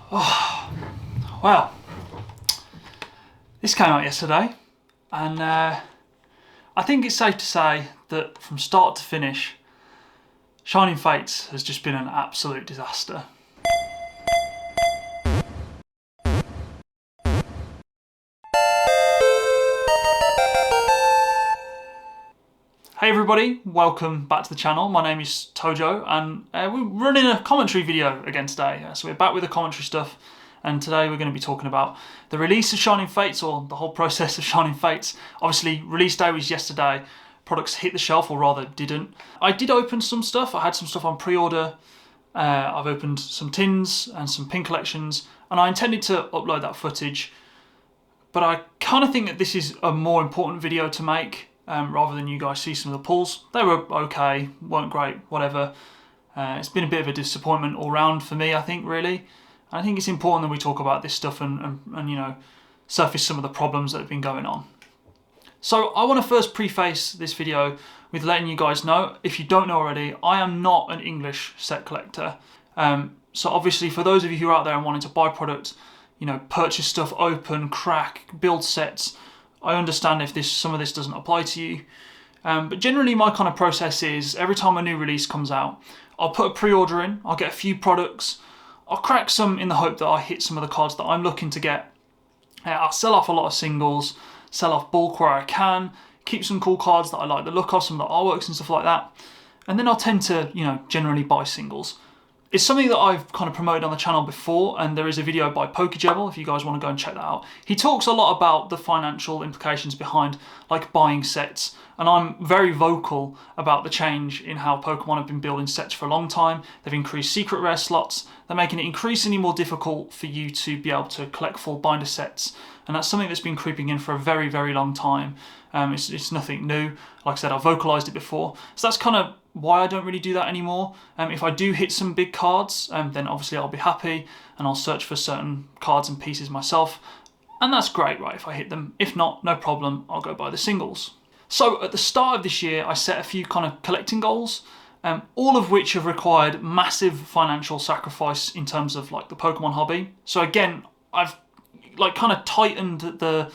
Oh, well, this came out yesterday, and I think it's safe to say that from start to finish, Shining Fates has just been an absolute disaster. Hey everybody, welcome back to the channel. My name is Tojo, and we're running a commentary video again today. So we're back with the commentary stuff, and today we're going to be talking about the release of Shining Fates, or the whole process of Shining Fates. Obviously, release day was yesterday. Products hit the shelf, or rather didn't. I did open some stuff. I had some stuff on pre-order. I've opened some tins and some pin collections, and I intended to upload that footage. But I kind of think that this is a more important video to make. Rather than you guys see some of the pulls. They were okay, weren't great, whatever. It's been a bit of a disappointment all round for me, I think, really. I think it's important that we talk about this stuff and you know, surface some of the problems that have been going on. So I want to first preface this video with letting you guys know, if you don't know already, I am not an English set collector. So obviously for those of you who are out there and wanting to buy products, you know, purchase stuff, open, crack, build sets, I understand if some of this doesn't apply to you, but generally my kind of process is every time a new release comes out, I'll put a pre-order in, I'll get a few products, I'll crack some in the hope that I hit some of the cards that I'm looking to get. I'll sell off a lot of singles, sell off bulk where I can, keep some cool cards that I like the look of, some of the artworks and stuff like that, and then I'll tend to, you know, generally buy singles. It's something that I've kind of promoted on the channel before, and there is a video by Pokegebel if you guys want to go and check that out. He talks a lot about the financial implications behind like buying sets, and I'm very vocal about the change in how Pokemon have been building sets for a long time. They've increased secret rare slots, they're making it increasingly more difficult for you to be able to collect full binder sets, and that's something that's been creeping in for a very, very long time. It's nothing new. Like I said, I've vocalized it before, so that's kind of why I don't really do that anymore. If I do hit some big cards, then obviously I'll be happy and I'll search for certain cards and pieces myself, and that's great, right, if I hit them. If not, no problem, I'll go buy the singles. So at the start of this year, I set a few kind of collecting goals, all of which have required massive financial sacrifice in terms of like the Pokemon hobby. So again, I've like kind of tightened the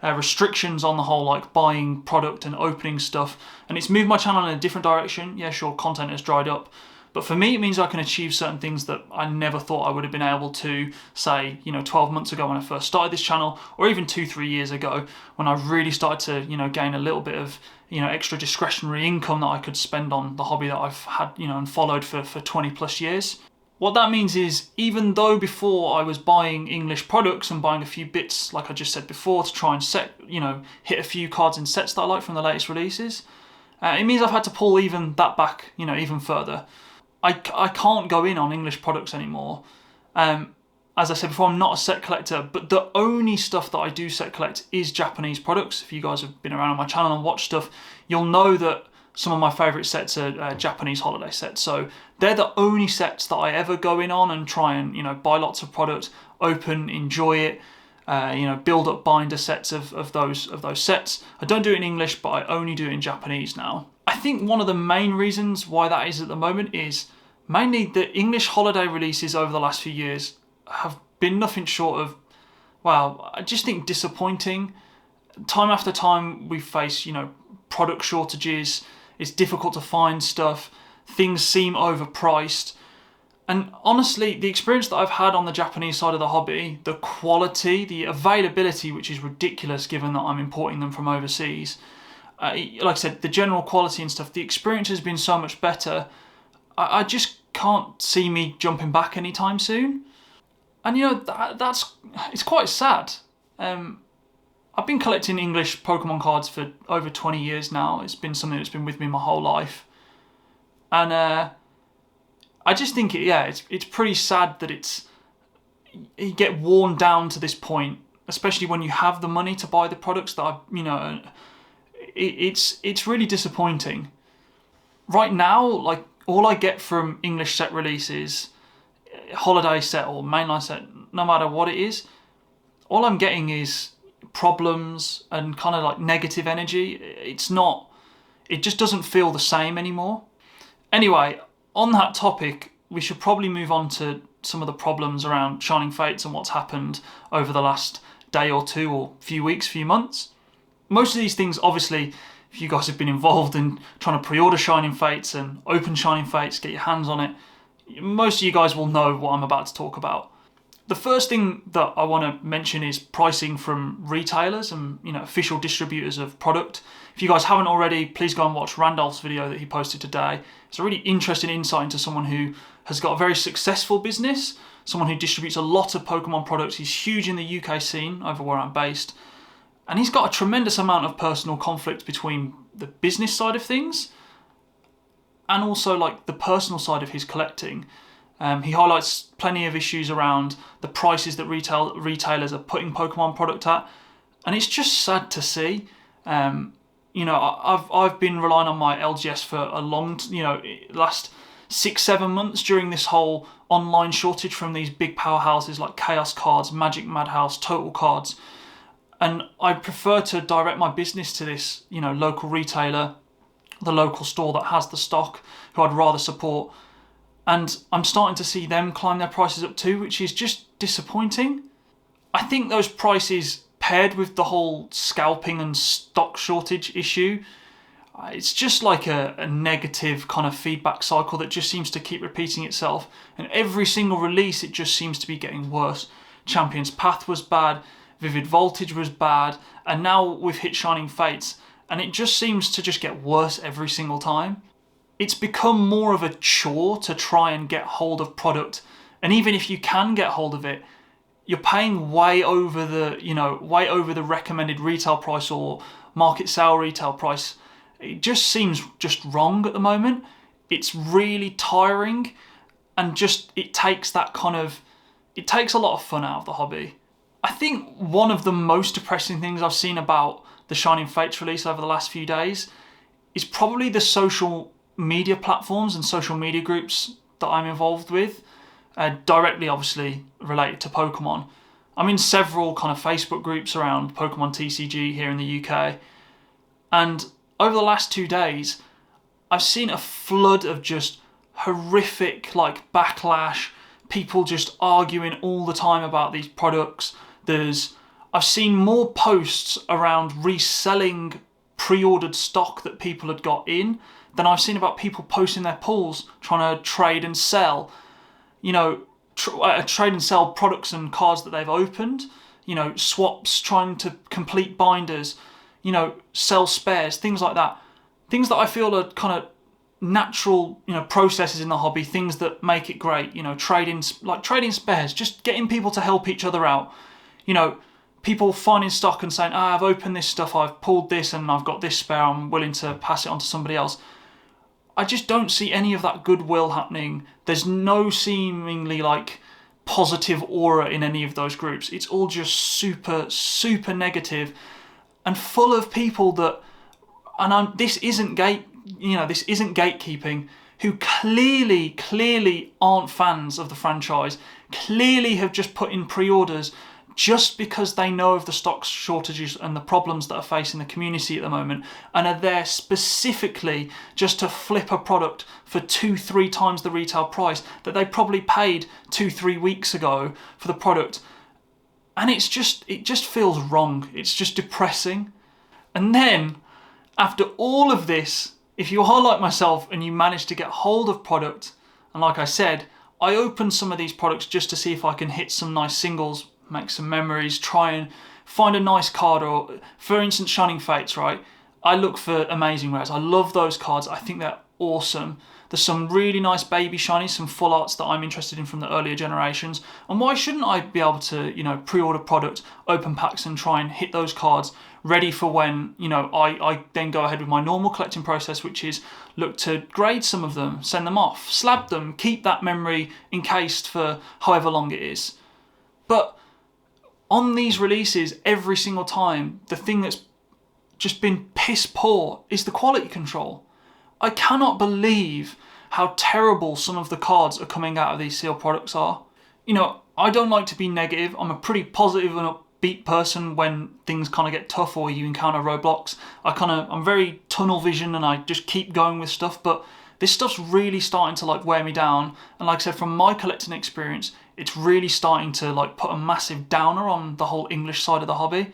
restrictions on the whole like buying product and opening stuff, and it's moved my channel in a different direction. Yeah, sure, content has dried up, but for me it means I can achieve certain things that I never thought I would have been able to, say, you know, 12 months ago when I first started this channel, or even 2-3 years ago when I really started to, you know, gain a little bit of, you know, extra discretionary income that I could spend on the hobby that I've had, you know, and followed for 20 plus years. What that means is, even though before I was buying English products and buying a few bits, like I just said before, to try and hit a few cards in sets that I like from the latest releases, it means I've had to pull even that back, you know, even further. I can't go in on English products anymore. As I said before, I'm not a set collector, but the only stuff that I do set collect is Japanese products. If you guys have been around on my channel and watched stuff, you'll know that some of my favourite sets are Japanese holiday sets. So they're the only sets that I ever go in on and try and, you know, buy lots of product, open, enjoy it, you know, build up binder sets of those sets. I don't do it in English, but I only do it in Japanese now. I think one of the main reasons why that is at the moment is mainly the English holiday releases over the last few years have been nothing short of, well, I just think disappointing. Time after time we face, you know, product shortages. It's difficult to find stuff, things seem overpriced, and honestly, the experience that I've had on the Japanese side of the hobby, the quality, the availability, which is ridiculous given that I'm importing them from overseas, like I said, the general quality and stuff, the experience has been so much better. I just can't see me jumping back anytime soon, and you know, it's quite sad. I've been collecting English Pokemon cards for over 20 years now. It's been something that's been with me my whole life. And I just think it's pretty sad that you get worn down to this point, especially when you have the money to buy the products that it's really disappointing. Right now, like, all I get from English set releases, holiday set or mainline set, no matter what it is, all I'm getting is problems and kind of like negative energy. It just doesn't feel the same anymore. Anyway, on that topic, we should probably move on to some of the problems around Shining Fates and what's happened over the last day or two or few weeks, few months. Most of these things, obviously, if you guys have been involved in trying to pre-order Shining Fates and open Shining Fates, get your hands on it, most of you guys will know what I'm about to talk about. The first thing that I want to mention is pricing from retailers and official distributors of product. If you guys haven't already, please go and watch Randolph's video that he posted today. It's a really interesting insight into someone who has got a very successful business, someone who distributes a lot of Pokemon products. He's huge in the UK scene over where I'm based. And he's got a tremendous amount of personal conflict between the business side of things and also like the personal side of his collecting. He highlights plenty of issues around the prices that retailers are putting Pokemon product at, and it's just sad to see. I've been relying on my LGS for a long, last 6-7 months during this whole online shortage from these big powerhouses like Chaos Cards, Magic Madhouse, Total Cards, and I prefer to direct my business to this, local retailer, the local store that has the stock, who I'd rather support. And I'm starting to see them climb their prices up too, which is just disappointing. I think those prices, paired with the whole scalping and stock shortage issue, it's just like a negative kind of feedback cycle that just seems to keep repeating itself. And every single release, it just seems to be getting worse. Champion's Path was bad, Vivid Voltage was bad, and now we've hit Shining Fates, and it just seems to just get worse every single time. It's become more of a chore to try and get hold of product, and even if you can get hold of it, you're paying way over the recommended retail price or market sale retail price. It just seems just wrong at the moment. It's really tiring, and it takes a lot of fun out of the hobby. I think one of the most depressing things I've seen about the Shining Fates release over the last few days is probably the social media platforms and social media groups that I'm involved with, directly obviously related to Pokemon. I'm in several kind of Facebook groups around Pokemon TCG here in the UK, and over the last 2 days I've seen a flood of just horrific backlash, people just arguing all the time about these products. I've seen more posts around reselling pre-ordered stock that people had got in than I've seen about people posting their pulls, trying to trade and sell, trade and sell products and cards that they've opened, swaps, trying to complete binders, sell spares, things like that. Things that I feel are kind of natural, processes in the hobby, things that make it great, trading spares, just getting people to help each other out. People finding stock and saying, I've opened this stuff, I've pulled this and I've got this spare, I'm willing to pass it on to somebody else. I just don't see any of that goodwill happening. There's no seemingly positive aura in any of those groups. It's all just super, super negative and full of people that, this isn't gatekeeping, who clearly aren't fans of the franchise, clearly have just put in pre-orders just because they know of the stock shortages and the problems that are facing the community at the moment, and are there specifically just to flip a product for 2-3 times the retail price that they probably paid 2-3 weeks ago for the product. And it just feels wrong. It's just depressing. And then, after all of this, if you are like myself and you manage to get hold of product, and like I said, I opened some of these products just to see if I can hit some nice singles, make some memories, try and find a nice card, or for instance Shining Fates, right? I look for amazing rares. I love those cards. I think they're awesome. There's some really nice baby shinies, some full arts that I'm interested in from the earlier generations. And why shouldn't I be able to, pre-order product, open packs and try and hit those cards ready for when, I then go ahead with my normal collecting process, which is look to grade some of them, send them off, slab them, keep that memory encased for however long it is. But on these releases, every single time, the thing that's just been piss poor is the quality control. I cannot believe how terrible some of the cards are coming out of these sealed products are. I don't like to be negative. I'm a pretty positive and upbeat person when things kind of get tough or you encounter roadblocks. I'm very tunnel vision and I just keep going with stuff. But this stuff's really starting to like wear me down. And like I said, from my collecting experience, it's really starting to like put a massive downer on the whole English side of the hobby.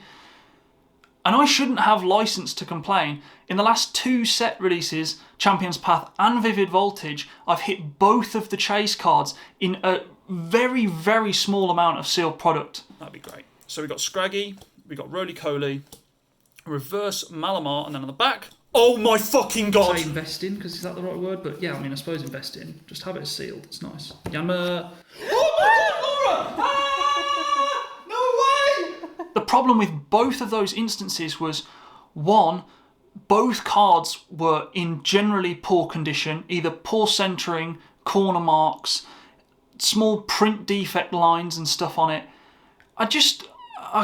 And I shouldn't have license to complain. In the last 2 set releases, Champion's Path and Vivid Voltage, I've hit both of the chase cards in a very, very small amount of sealed product. That'd be great. So we got Scraggy, we got Roly-Coly, Reverse Malamar, and then on the back, oh my fucking god! Say investing, because is that the right word? But yeah, I mean, I suppose investing. Just have it sealed, it's nice. Yammer. Oh my god, Laura! The problem with both of those instances was, one, both cards were in generally poor condition, either poor centering, corner marks, small print defect lines and stuff on it. I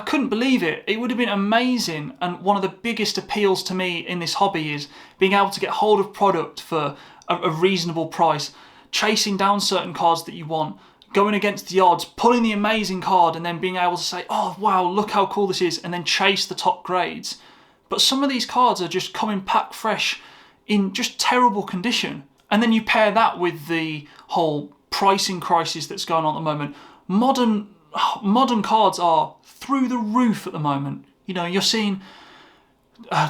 couldn't believe it. It would have been amazing, and one of the biggest appeals to me in this hobby is being able to get hold of product for a reasonable price, chasing down certain cards that you want, going against the odds, pulling the amazing card and then being able to say, oh wow, look how cool this is, and then chase the top grades. But some of these cards are just coming pack fresh in just terrible condition. And then you pair that with the whole pricing crisis that's going on at the moment. Modern cards are through the roof at the moment. You know, you're seeing,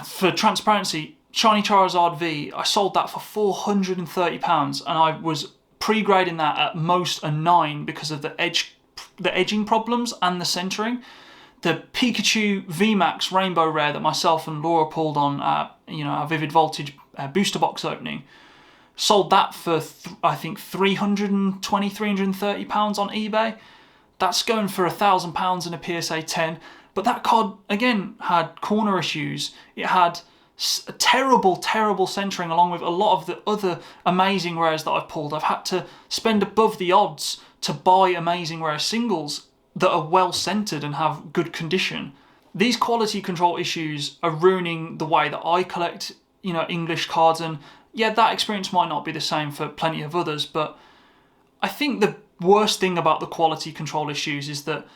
for transparency, Shiny Charizard V, I sold that for £430 and I was pre-grading that at most a 9 because of the edging problems and the centering. The Pikachu VMAX Rainbow Rare that myself and Laura pulled on our Vivid Voltage booster box opening, sold that for I think £330 on eBay. That's going for £1,000 in a PSA 10. But that card again had corner issues. It had a terrible centering, along with a lot of the other amazing rares that I've pulled. I've had to spend above the odds to buy amazing rare singles that are well centered and have good condition. These quality control issues are ruining the way that I collect, English cards, and yeah, that experience might not be the same for plenty of others, but I think the worst thing about the quality control issues is that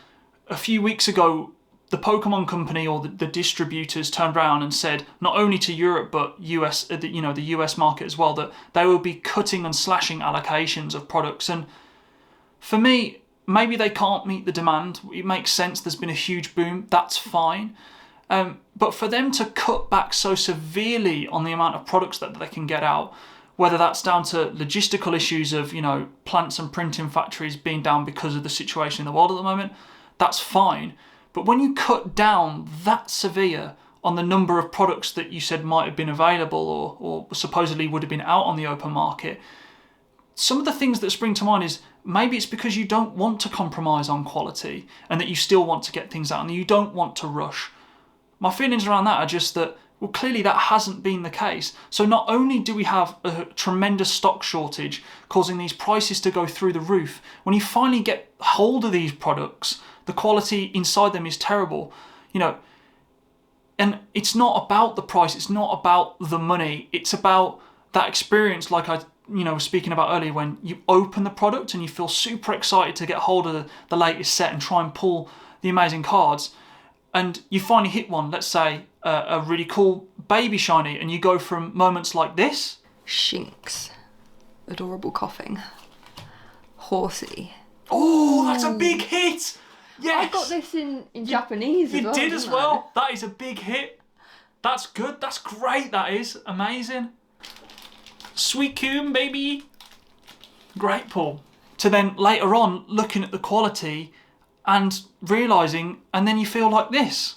a few weeks ago, the Pokemon company or the distributors turned around and said, not only to Europe but US, the US market as well, that they will be cutting and slashing allocations of products. And for me, maybe they can't meet the demand. It makes sense. There's been a huge boom. That's fine. But for them to cut back so severely on the amount of products that they can get out, whether that's down to logistical issues of plants and printing factories being down because of the situation in the world at the moment, that's fine. But when you cut down that severe on the number of products that you said might have been available or supposedly would have been out on the open market, some of the things that spring to mind is maybe it's because you don't want to compromise on quality and that you still want to get things out and you don't want to rush. My feelings around that are just that, well, clearly that hasn't been the case. So not only do we have a tremendous stock shortage causing these prices to go through the roof, when you finally get hold of these products, the quality inside them is terrible, and it's not about the price, it's not about the money, it's about that experience like I was speaking about earlier, when you open the product and you feel super excited to get hold of the latest set and try and pull the amazing cards, and you finally hit one, let's say a really cool baby shiny, and you go from moments like this. Shinx. Adorable coughing. Horsey. Oh, that's a big hit! Yes! I got this in Japanese as well. You did as well. That is a big hit. That's good. That's great. That is amazing. Sweet coon, baby. Great pull. To then later on looking at the quality and realising, and then you feel like this,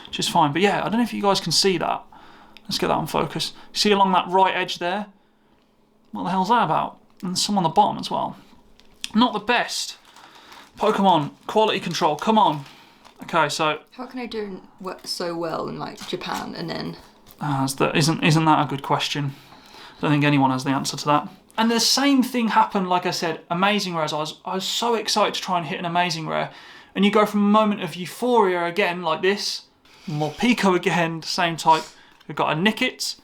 which is fine. But yeah, I don't know if you guys can see that. Let's get that on focus. See along that right edge there? What the hell's that about? And some on the bottom as well. Not the best. Pokemon, quality control, come on. Okay, so... How can I do so well in Japan and then... Isn't that a good question? I don't think anyone has the answer to that. And the same thing happened, like I said, amazing rares. I was so excited to try and hit an amazing rare. And you go from a moment of euphoria again, like this. More Pico again, same type. We've got a Nickit.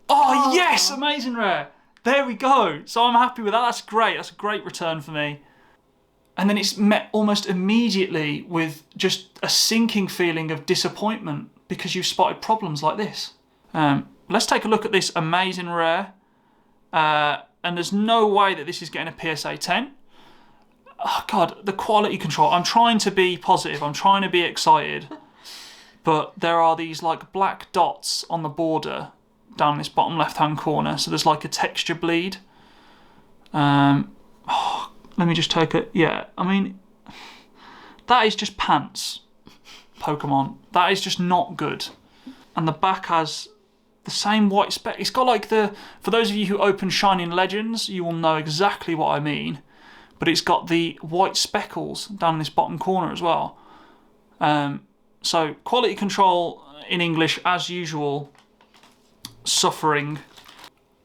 Oh, yes, amazing rare. There we go. So I'm happy with that. That's great. That's a great return for me. And then it's met almost immediately with just a sinking feeling of disappointment because you've spotted problems like this. Let's take a look at this amazing rare. and there's no way that this is getting a PSA 10. Oh God, the quality control. I'm trying to be positive. I'm trying to be excited. But there are these like black dots on the border down this bottom left-hand corner. So there's like a texture bleed. Let me just take it. Yeah, I mean, that is just pants, Pokemon. That is just not good. And the back has the same white speck. It's got like for those of you who open Shining Legends, you will know exactly what I mean. But it's got the white speckles down in this bottom corner as well. So quality control in English, as usual, suffering.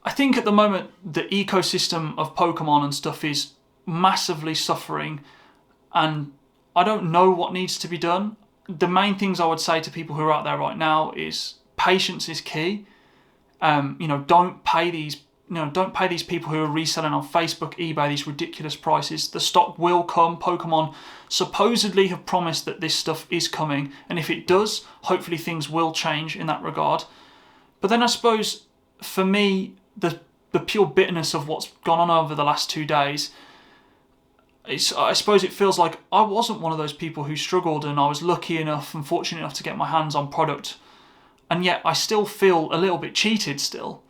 I think at the moment the ecosystem of Pokemon and stuff is massively suffering, and I don't know what needs to be done. The main things I would say to people who are out there right now is patience is key. Don't pay these people who are reselling on Facebook, eBay, these ridiculous prices. The stock will come. Pokemon supposedly have promised that this stuff is coming, and if it does, hopefully things will change in that regard. But then I suppose, for me, the pure bitterness of what's gone on over the last 2 days, I suppose it feels like I wasn't one of those people who struggled, and I was lucky enough and fortunate enough to get my hands on product, and yet I still feel a little bit cheated still.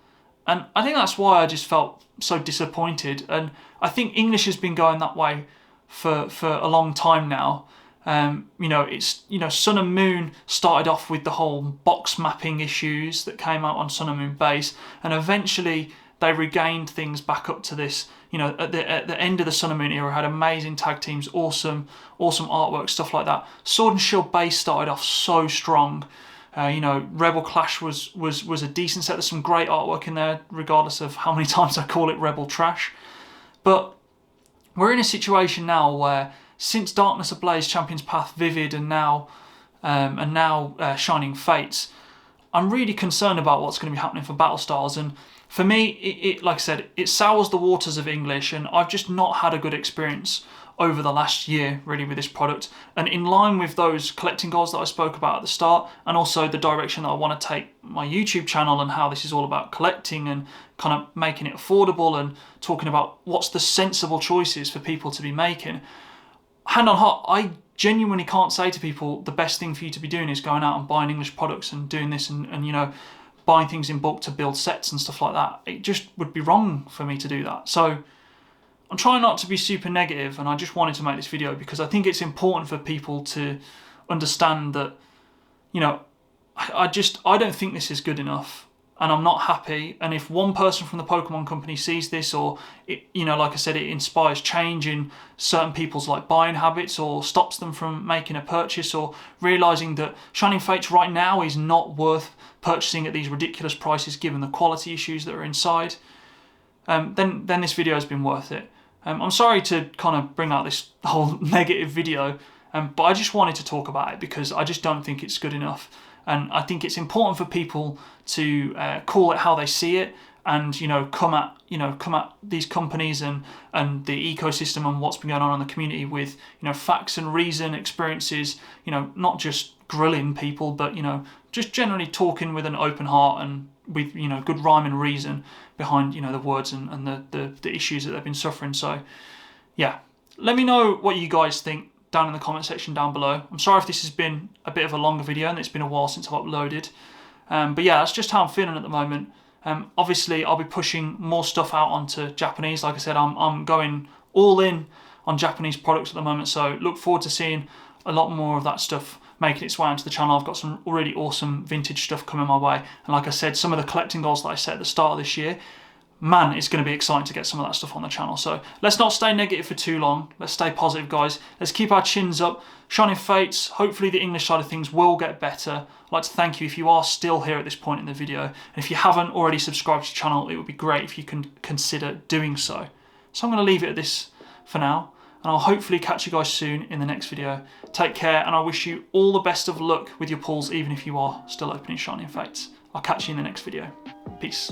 And I think that's why I just felt so disappointed. And I think English has been going that way for a long time now. Sun and Moon started off with the whole box mapping issues that came out on Sun and Moon base, and eventually they regained things back up to this. At the end of the Sun and Moon era, had amazing tag teams, awesome artwork, stuff like that. Sword and Shield base started off so strong. Rebel Clash was a decent set. There's some great artwork in there, regardless of how many times I call it Rebel Trash. But we're in a situation now where, since Darkness Ablaze, Champions Path, Vivid, and now Shining Fates, I'm really concerned about what's going to be happening for Battle Styles. And for me, it like I said, it sours the waters of English, and I've just not had a good experience over the last year really with this product. And in line with those collecting goals that I spoke about at the start, and also the direction that I want to take my YouTube channel, and how this is all about collecting and kind of making it affordable and talking about what's the sensible choices for people to be making, hand on heart, I genuinely can't say to people the best thing for you to be doing is going out and buying English products and doing this and buying things in bulk to build sets and stuff like that. It just would be wrong for me to do that. So I'm trying not to be super negative, and I just wanted to make this video because I think it's important for people to understand that, I don't think this is good enough, and I'm not happy. And if one person from the Pokemon company sees this, or it, like I said, it inspires change in certain people's buying habits, or stops them from making a purchase, or realizing that Shining Fates right now is not worth purchasing at these ridiculous prices given the quality issues that are inside, then this video has been worth it. I'm sorry to kind of bring out this whole negative video, but I just wanted to talk about it because I just don't think it's good enough. And I think it's important for people to call it how they see it, and come at these companies and the ecosystem and what's been going on in the community with facts and reason, experiences. Not just grilling people, but just generally talking with an open heart and with good rhyme and reason behind the words and the issues that they've been suffering. So yeah, let me know what you guys think down in the comment section down below. I'm sorry if this has been a bit of a longer video and it's been a while since I've uploaded, but yeah, that's just how I'm feeling at the moment. Obviously I'll be pushing more stuff out onto Japanese. Like I said, I'm going all in on Japanese products at the moment, so look forward to seeing a lot more of that stuff making its way onto the channel. I've got some really awesome vintage stuff coming my way, and like I said, some of the collecting goals that I set at the start of this year, man, it's going to be exciting to get some of that stuff on the channel. So let's not stay negative for too long. Let's stay positive, guys. Let's keep our chins up. Shining Fates, hopefully the English side of things will get better. I'd like to thank you if you are still here at this point in the video, and if you haven't already subscribed to the channel, it would be great if you can consider doing so. So I'm going to leave it at this for now, and I'll hopefully catch you guys soon in the next video. Take care, and I wish you all the best of luck with your pulls, even if you are still opening Shining Fates. I'll catch you in the next video. Peace.